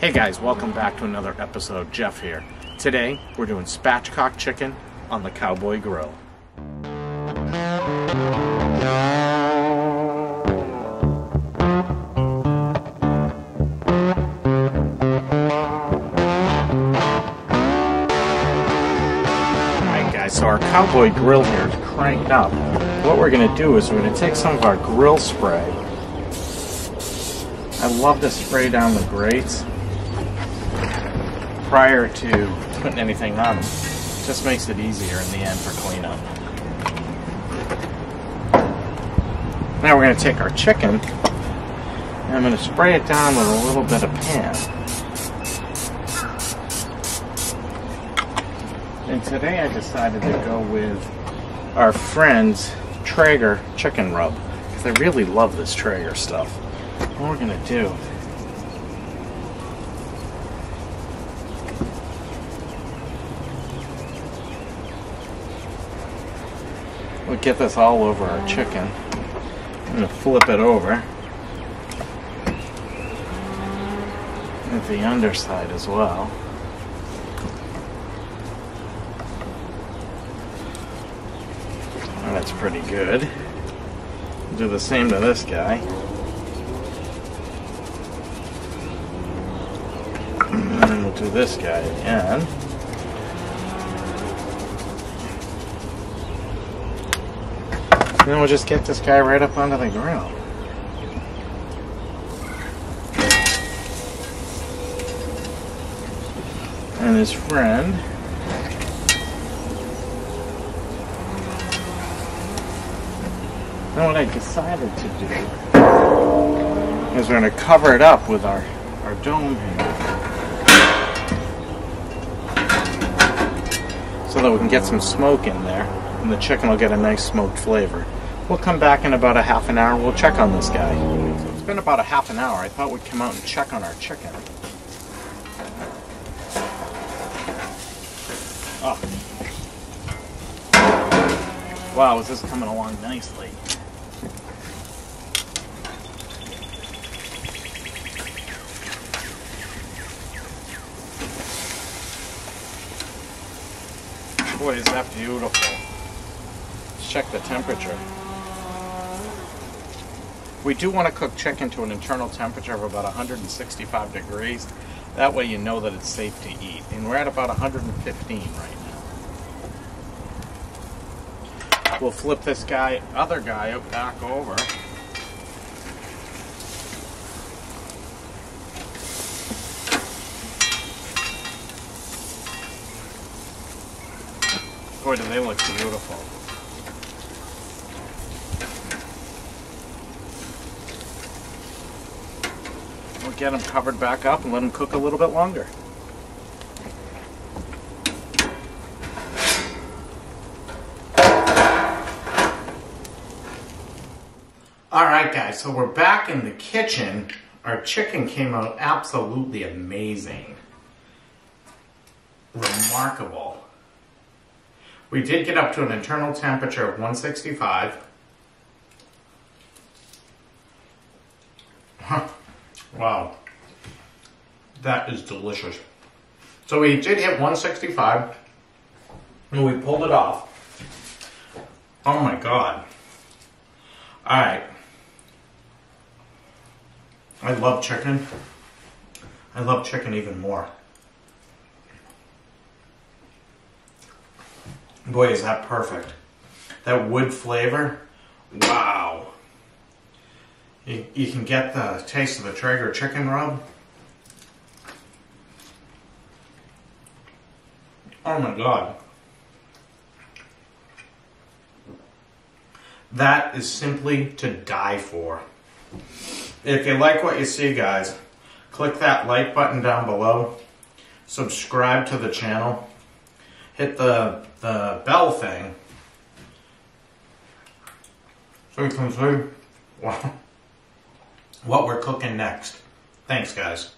Hey guys, welcome back to another episode. Jeff here. Today we're doing spatchcock chicken on the Cowboy Grill. Alright guys, so our Cowboy Grill here is cranked up. What we're going to do is we're going to take some of our grill spray. I love to spray down the grates prior to putting anything on them. It just makes it easier in the end for cleanup. Now we're going to take our chicken and I'm going to spray it down with a little bit of pan. And today I decided to go with our friend's Traeger chicken rub because I really love this Traeger stuff. What we're going to do, we'll get this all over our chicken. I'm going to flip it over at the underside as well. And that's pretty good. Do the same to this guy. And then we'll do this guy again. And then we'll just get this guy right up onto the grill. And his friend. Then what I decided to do is we're going to cover it up with our dome here. So that we can get some smoke in there. And the chicken will get a nice smoked flavor. We'll come back in about a half an hour. We'll check on this guy. So it's been about a half an hour. I thought we'd come out and check on our chicken. Oh. Wow, is this coming along nicely? Boy, is that beautiful. Let's check the temperature. We do want to cook chicken to an internal temperature of about 165 degrees. That way you know that it's safe to eat. And we're at about 115 right now. We'll flip this other guy back over. Boy, do they look beautiful. We'll get them covered back up and let them cook a little bit longer. Alright guys, so we're back in the kitchen. Our chicken came out absolutely amazing. Remarkable. We did get up to an internal temperature of 165. Wow. That is delicious. So we did hit 165 and we pulled it off. Oh my God. Alright. I love chicken. I love chicken even more. Boy, is that perfect. That wood flavor, wow. You can get the taste of the Traeger chicken rub. Oh my God. That is simply to die for. If you like what you see, guys, click that like button down below. Subscribe to the channel. Hit the bell thing so you can see what we're cooking next. Thanks, guys.